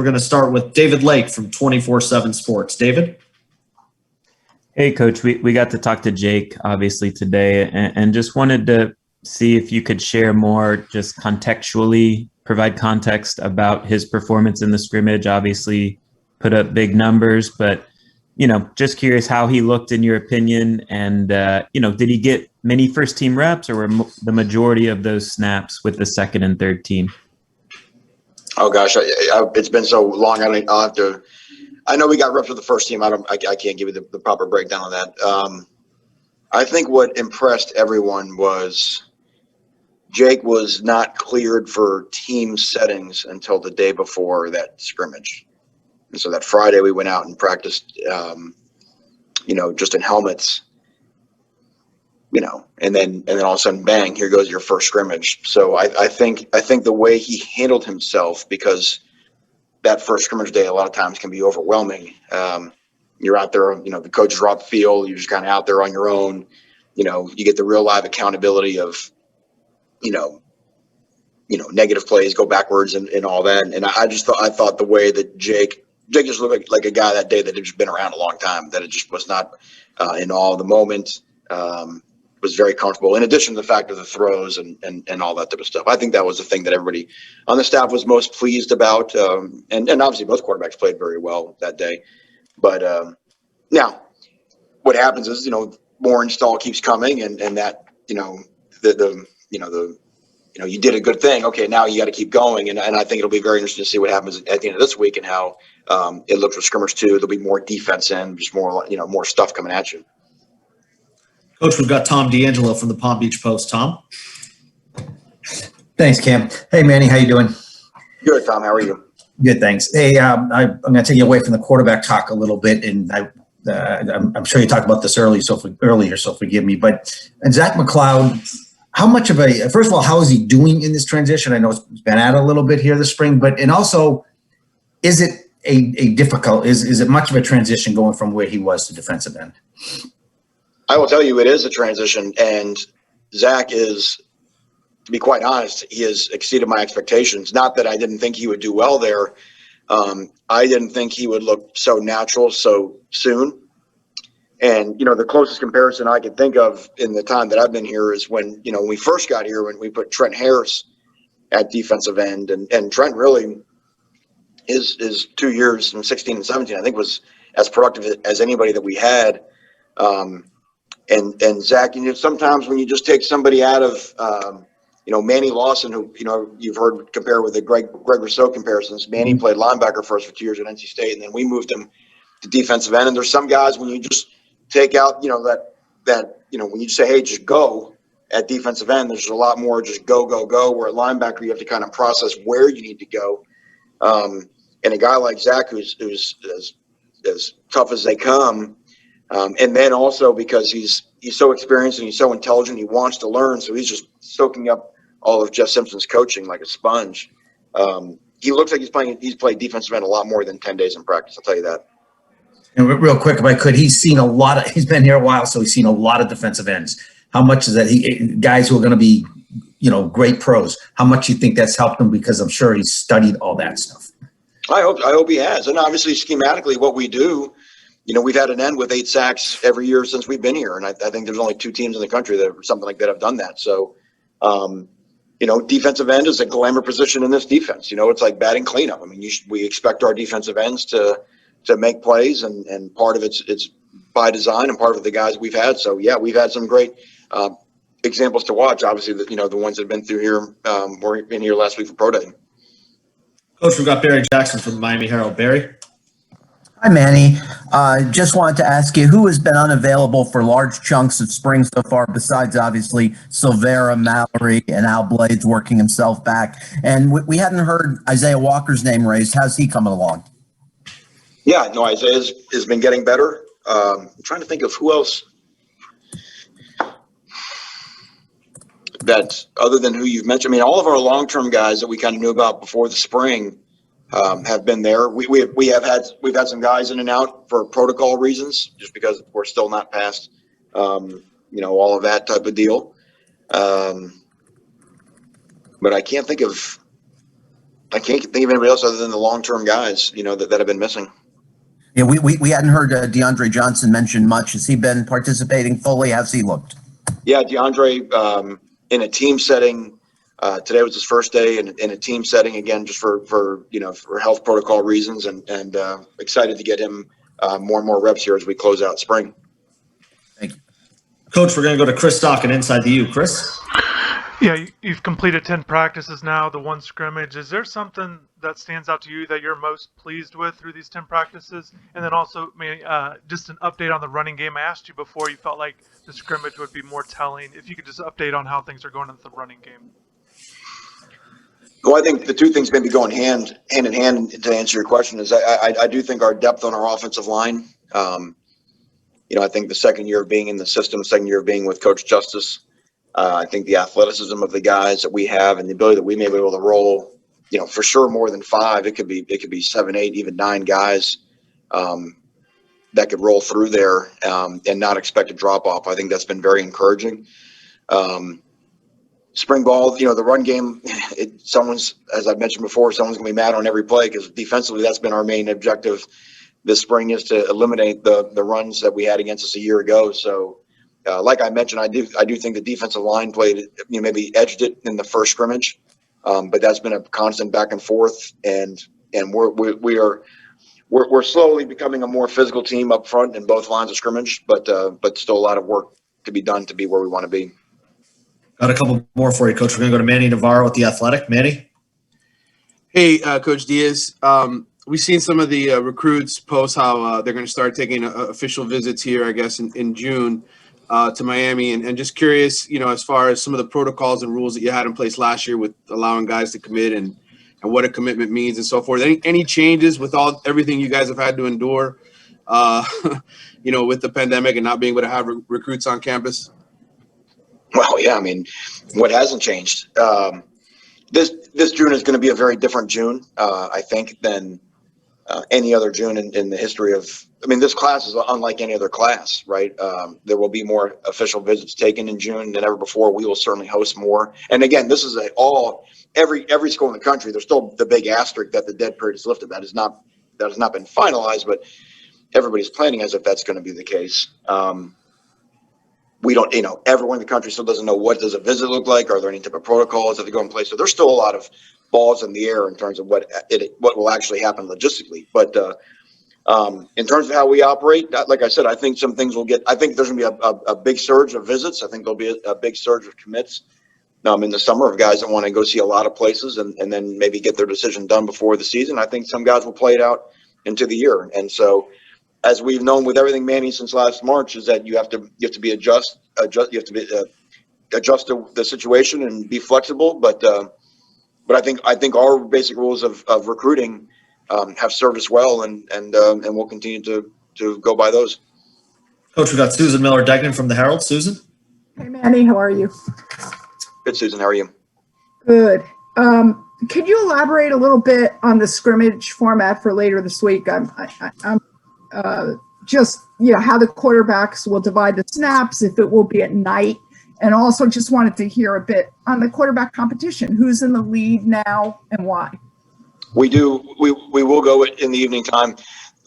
We're going to start with David Lake from 24/7 Sports. David? Hey, Coach. We got to talk to Jake, obviously, today, and just wanted to see if you could share more, just contextually, provide context about his performance in the scrimmage. Obviously, put up big numbers, but, just curious how he looked in your opinion. And, did he get many first-team reps, or were the majority of those snaps with the second and third team? Oh, gosh, it's been so long. I'll have to – I know we got reps with the first team. I can't give you the proper breakdown on that. I think what impressed everyone was Jake was not cleared for team settings until the day before that scrimmage. And so that Friday we went out and practiced, just in helmets, and then all of a sudden, bang, here goes your first scrimmage. So I think the way he handled himself, because that first scrimmage day a lot of times can be overwhelming. You're out there, the coaches are off the field. You're just kind of out there on your own. You get the real live accountability of, negative plays, go backwards and all that. And I thought the way that Jake just looked like a guy that day that had just been around a long time, that it just was not in awe of the moment, was very comfortable, in addition to the fact of the throws and all that type of stuff. I think that was the thing that everybody on the staff was most pleased about. And obviously both quarterbacks played very well that day. But now what happens is, more install keeps coming and that, you did a good thing. Okay, now you got to keep going. And I think it'll be very interesting to see what happens at the end of this week and how it looks for scrimmage 2. There'll be more defense in, just more, more stuff coming at you. Coach, we've got Tom D'Angelo from the Palm Beach Post. Tom? Thanks, Cam. Hey, Manny, how you doing? Good, Tom. How are you? Good, thanks. Hey, I'm going to take you away from the quarterback talk a little bit, and I'm sure you talked about this earlier, so forgive me. But Zach McLeod, how much of first of all, how is he doing in this transition? I know it's been at a little bit here this spring, and also, is it is it much of a transition going from where he was to defensive end? I will tell you, it is a transition, and Zach is, to be quite honest, he has exceeded my expectations. Not that I didn't think he would do well there. I didn't think he would look so natural so soon. And, the closest comparison I could think of in the time that I've been here is when, when we first got here, when we put Trent Harris at defensive end, and Trent really, his 2 years from 16 and 17, I think, was as productive as anybody that we had. And Zach, sometimes when you just take somebody out of, Manny Lawson, who, you've heard compare with the Greg Rousseau comparisons. Manny played linebacker for us for 2 years at NC State, and then we moved him to defensive end. And there's some guys, when you just take out, when you say, hey, just go at defensive end, there's a lot more just go. Where at linebacker, you have to kind of process where you need to go. And a guy like Zach, who's as tough as they come, and then also because he's so experienced and he's so intelligent, he wants to learn, so he's just soaking up all of Jeff Simpson's coaching like a sponge. He looks like he's played defensive end a lot more than 10 days in practice, I'll tell you that. And real quick, if I could, he's been here a while, so he's seen a lot of defensive ends. How much is that? Guys who are going to be, great pros, how much do you think that's helped him? Because I'm sure he's studied all that stuff. I hope he has. And obviously, schematically, what we do, we've had an end with 8 sacks every year since we've been here. And I think there's only 2 teams in the country that or something like that have done that. So, defensive end is a glamour position in this defense. It's like batting cleanup. I mean, we expect our defensive ends to make plays, and part of it's by design, and part of the guys we've had. So, yeah, we've had some great examples to watch. Obviously, the ones that have been through here were in here last week for Pro Day. Coach, we've got Barry Jackson from the Miami Herald. Barry? Hi, Manny. Just wanted to ask you, who has been unavailable for large chunks of spring so far, besides obviously Silvera, Mallory, and Al Blades working himself back? And we hadn't heard Isaiah Walker's name raised. How's he coming along? Yeah, no, Isaiah has been getting better. I'm trying to think of who else that, other than who you've mentioned. I mean, all of our long-term guys that we kind of knew about before the spring have been there. We've had some guys in and out for protocol reasons, just because we're still not past, all of that type of deal. But I can't think of I can't think of anybody else other than the long-term guys, that have been missing. Yeah, we hadn't heard DeAndre Johnson mentioned much. Has he been participating fully? How's he looked? Yeah, DeAndre, in a team setting, today was his first day in a team setting again, just for health protocol reasons, and excited to get him more and more reps here as we close out spring. Thank you. Coach, we're going to go to Chris Stock and Inside the U. Chris? Yeah, you've completed 10 practices now, the one scrimmage. Is there something that stands out to you that you're most pleased with through these 10 practices? And then also, just an update on the running game. I asked you before, you felt like the scrimmage would be more telling. If you could just update on how things are going with the running game. Well, I think the two things maybe going hand in hand to answer your question is I do think our depth on our offensive line, I think the second year of being in the system, second year of being with Coach Justice, I think the athleticism of the guys that we have and the ability that we may be able to roll, for sure more than 5. It could be 7, 8, even 9 guys that could roll through there and not expect a drop off. I think that's been very encouraging. Spring ball, the run game, as I've mentioned before, someone's going to be mad on every play because defensively that's been our main objective this spring, is to eliminate the runs that we had against us a year ago. So like I mentioned, I do think the defensive line played, maybe edged it in the first scrimmage, but that's been a constant back and forth, and we're slowly becoming a more physical team up front in both lines of scrimmage, but still a lot of work to be done to be where we want to be. Got a couple more for you, Coach. We're going to go to Manny Navarro at The Athletic. Manny? Hey, Coach Diaz. We've seen some of the recruits post how they're going to start taking official visits here, I guess, in June to Miami. And just curious, as far as some of the protocols and rules that you had in place last year with allowing guys to commit and what a commitment means and so forth. Any changes with everything you guys have had to endure, with the pandemic and not being able to have recruits on campus? Well, yeah, what hasn't changed? This June is going to be a very different June, I think, than any other June in the history of. This class is unlike any other class, right? There will be more official visits taken in June than ever before. We will certainly host more. And again, this is every school in the country. There's still the big asterisk that the dead period is lifted. That has not been finalized, but everybody's planning as if that's going to be the case. We don't, everyone in the country still doesn't know what does a visit look like. Are there any type of protocols that they go in place? So there's still a lot of balls in the air in terms of what will actually happen logistically. But in terms of how we operate, like I said, I think some things I think there's going to be a big surge of visits. I think there'll be a big surge of commits in the summer of guys that want to go see a lot of places and then maybe get their decision done before the season. I think some guys will play it out into the year. And so, as we've known with everything, Manny, since last March, is that you have to adjust to the situation and be flexible. But I think our basic rules of recruiting have served us well, and we'll continue to go by those. Coach, we got Susan Miller-Degnan from the Herald. Susan? Hey, Manny, how are you? Good, Susan. How are you? Good. Could you elaborate a little bit on the scrimmage format for later this week? I'm just, how the quarterbacks will divide the snaps, if it will be at night, and also just wanted to hear a bit on the quarterback competition. Who's in the lead now and why? We will go in the evening time.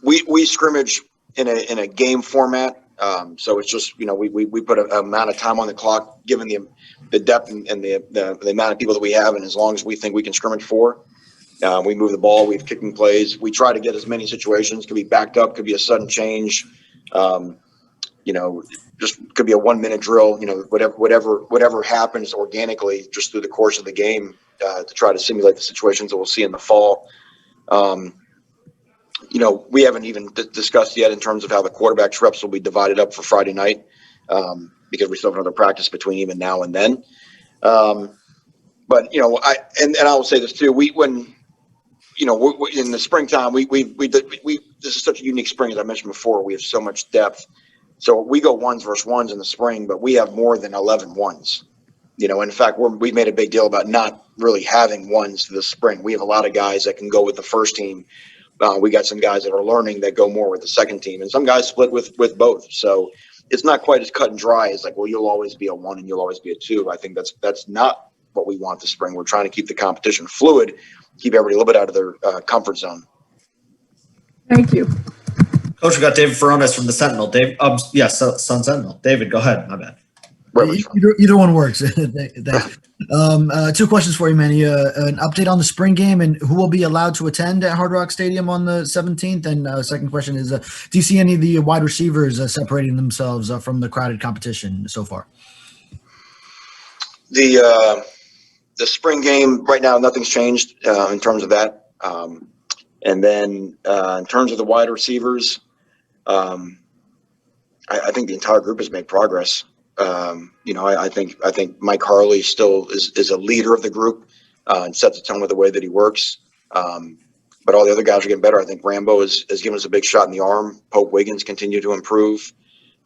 We scrimmage in a game format. So it's just, we put an amount of time on the clock, given the depth and the amount of people that we have. And as long as we think we can scrimmage for, we move the ball, we've kicking plays. We try to get as many situations, could be backed up, could be a sudden change, just could be a 1-minute drill, whatever happens organically just through the course of the game to try to simulate the situations that we'll see in the fall. We haven't even discussed yet in terms of how the quarterback reps will be divided up for Friday night because we still have another practice between even now and then. But I will say this too, in the springtime, this is such a unique spring, as I mentioned before. We have so much depth. So we go ones versus ones in the spring, but we have more than 11 ones. In fact, we've made a big deal about not really having ones this spring. We have a lot of guys that can go with the first team. We got some guys that are learning that go more with the second team, and some guys split with both. So it's not quite as cut and dry as like, well, you'll always be a 1 and you'll always be a 2. I think that's not what we want this spring. We're trying to keep the competition fluid, keep everybody a little bit out of their comfort zone. Thank you. Coach, we got David Furones from the Sentinel. Dave, Sun Sentinel. David, go ahead. My bad. Either one works. Thanks. Two questions for you, Manny. An update on the spring game and who will be allowed to attend at Hard Rock Stadium on the 17th. And second question is, do you see any of the wide receivers separating themselves from the crowded competition so far? The spring game right now, nothing's changed in terms of that. And then in terms of the wide receivers, I think the entire group has made progress. I think Mike Harley still is a leader of the group and sets the tone with the way that he works. But all the other guys are getting better. I think Rambo has given us a big shot in the arm. Pope Wiggins continued to improve.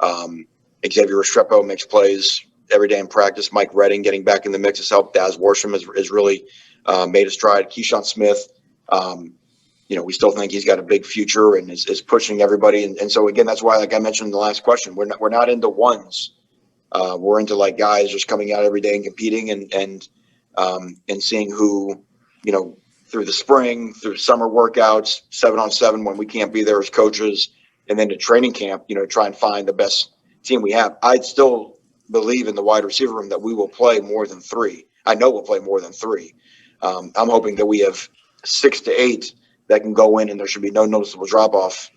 Xavier Restrepo makes plays every day in practice. Mike Redding getting back in the mix has helped. Daz Worsham has really made a stride. Keyshawn Smith, we still think he's got a big future and is pushing everybody. And so again, that's why, like I mentioned in the last question, we're not into ones. We're into like guys just coming out every day and competing and seeing who, through the spring, through summer workouts, 7-on-7 when we can't be there as coaches, and then to training camp, try and find the best team we have. I'd still believe in the wide receiver room that we will play more than 3. I know we'll play more than 3. I'm hoping that we have 6 to 8 that can go in and there should be no noticeable drop off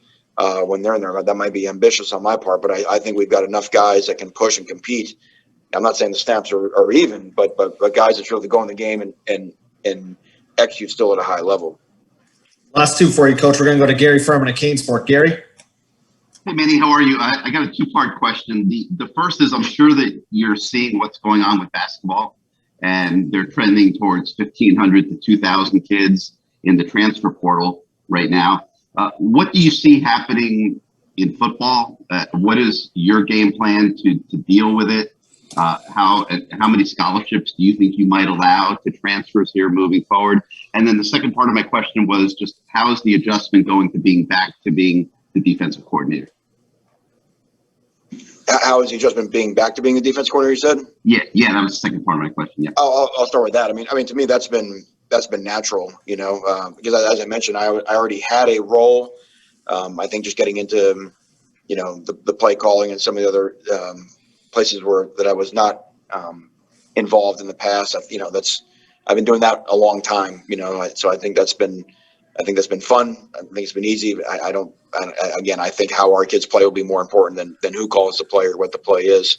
when they're in there. That might be ambitious on my part, but I think we've got enough guys that can push and compete. I'm not saying the snaps are even, but guys that really go in the game and execute still at a high level. Last two for you, Coach. We're going to go to Gary Furman at Canesport. Gary? Hey, Manny, how are you? I got a 2-part question. The first is, I'm sure that you're seeing what's going on with basketball, and they're trending towards 1,500 to 2,000 kids in the transfer portal right now. What do you see happening in football? What is your game plan to deal with it? How many scholarships do you think you might allow to transfers here moving forward? And then the second part of my question was just, how is the adjustment going to being back to being the defensive coordinator? How is the adjustment being back to being the defense coordinator, you said? Yeah, that was the second part of my question. Yeah. I'll start with that. I mean, to me, that's been natural, because as I mentioned, I already had a role. I think just getting into, the play calling and some of the other places that I was not involved in the past. I've been doing that a long time, so I think that's been fun. I think it's been easy. I think how our kids play will be more important than who calls the play or what the play is.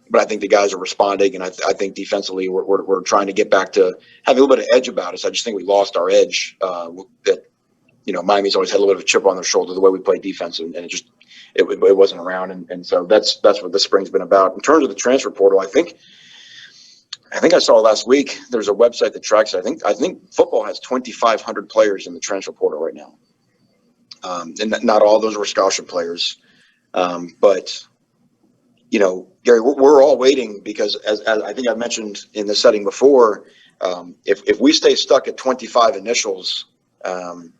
But I think the guys are responding, and I think defensively we're trying to get back to having a little bit of edge about us. I just think we lost our edge. That Miami's always had a little bit of a chip on their shoulder the way we play defense, and it wasn't around, and so that's what this spring's been about. In terms of the transfer portal, I think I saw last week there's a website that tracks it. I think football has 2,500 players in the transfer portal right now, and not all those were scholarship players, but. Gary, we're all waiting because, as I think I mentioned in the setting before, if we stay stuck at 25 initials, then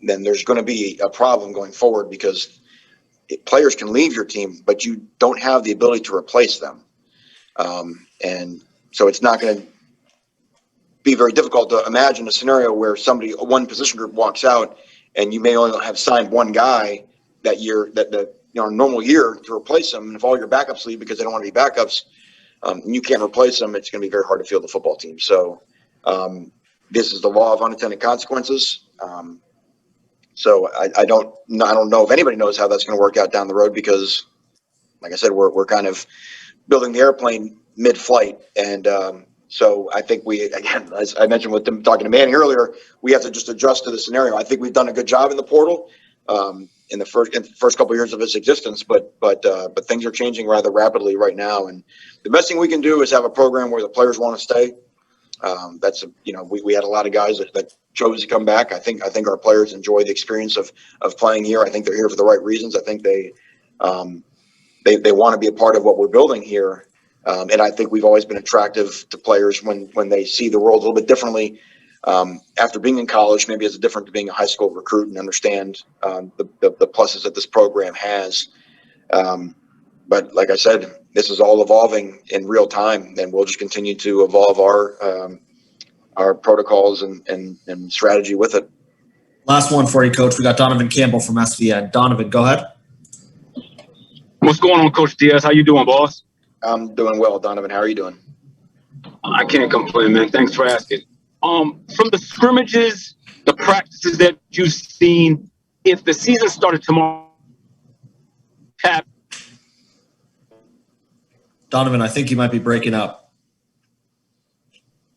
there's going to be a problem going forward because players can leave your team, but you don't have the ability to replace them. And so it's not going to be very difficult to imagine a scenario where one position group walks out and you may only have signed one guy that year, a normal year to replace them. And if all your backups leave because they don't want to be backups, and you can't replace them, it's going to be very hard to field the football team. So this is the law of unintended consequences. So I don't know if anybody knows how that's going to work out down the road because, like I said, we're kind of building the airplane mid-flight. And so I think again, as I mentioned with them talking to Manny earlier, we have to just adjust to the scenario. I think we've done a good job in the portal. In the first couple of years of its existence, but things are changing rather rapidly right now. And the best thing we can do is have a program where the players want to stay. We had a lot of guys that chose to come back. I think our players enjoy the experience of playing here. I think they're here for the right reasons. I think they want to be a part of what we're building here. And I think we've always been attractive to players when they see the world a little bit differently. After being in college, maybe it's different to being a high school recruit and understand the pluses that this program has. But like I said, this is all evolving in real time, and we'll just continue to evolve our protocols and strategy with it. Last one for you, Coach. We got Donovan Campbell from SVN. Donovan, go ahead. What's going on, Coach Diaz? How you doing, boss? I'm doing well, Donovan. How are you doing? I can't complain, man. Thanks for asking. From the scrimmages, the practices that you've seen, if the season started tomorrow, Donovan, I think you might be breaking up.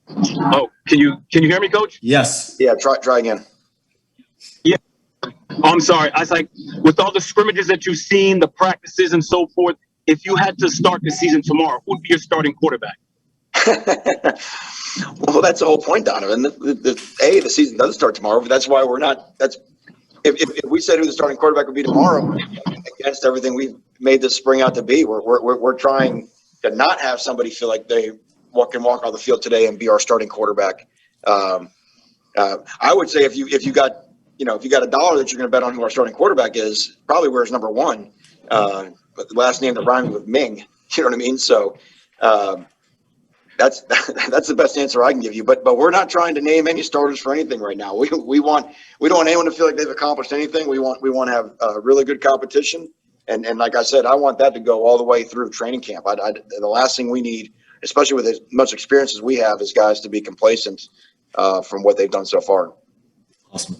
oh, can you hear me, Coach? Yes. Yeah, try again. Yeah. I'm sorry. I was like, with all the scrimmages that you've seen, the practices and so forth, if you had to start the season tomorrow, who would be your starting quarterback? Well, that's the whole point, Donovan. The season doesn't start tomorrow, but that's why we're not. That's if we said who the starting quarterback would be tomorrow, against everything we've made this spring out to be, we're trying to not have somebody feel like they can walk on the field today and be our starting quarterback. I would say if you got $1 that you're going to bet on who our starting quarterback is, probably where's number one, but the last name that rhymes with Ming. You know what I mean? So. That's the best answer I can give you. But we're not trying to name any starters for anything right now. We don't want anyone to feel like they've accomplished anything. We want to have really good competition. And like I said, I want that to go all the way through training camp. The last thing we need, especially with as much experience as we have, is guys to be complacent from what they've done so far. Awesome.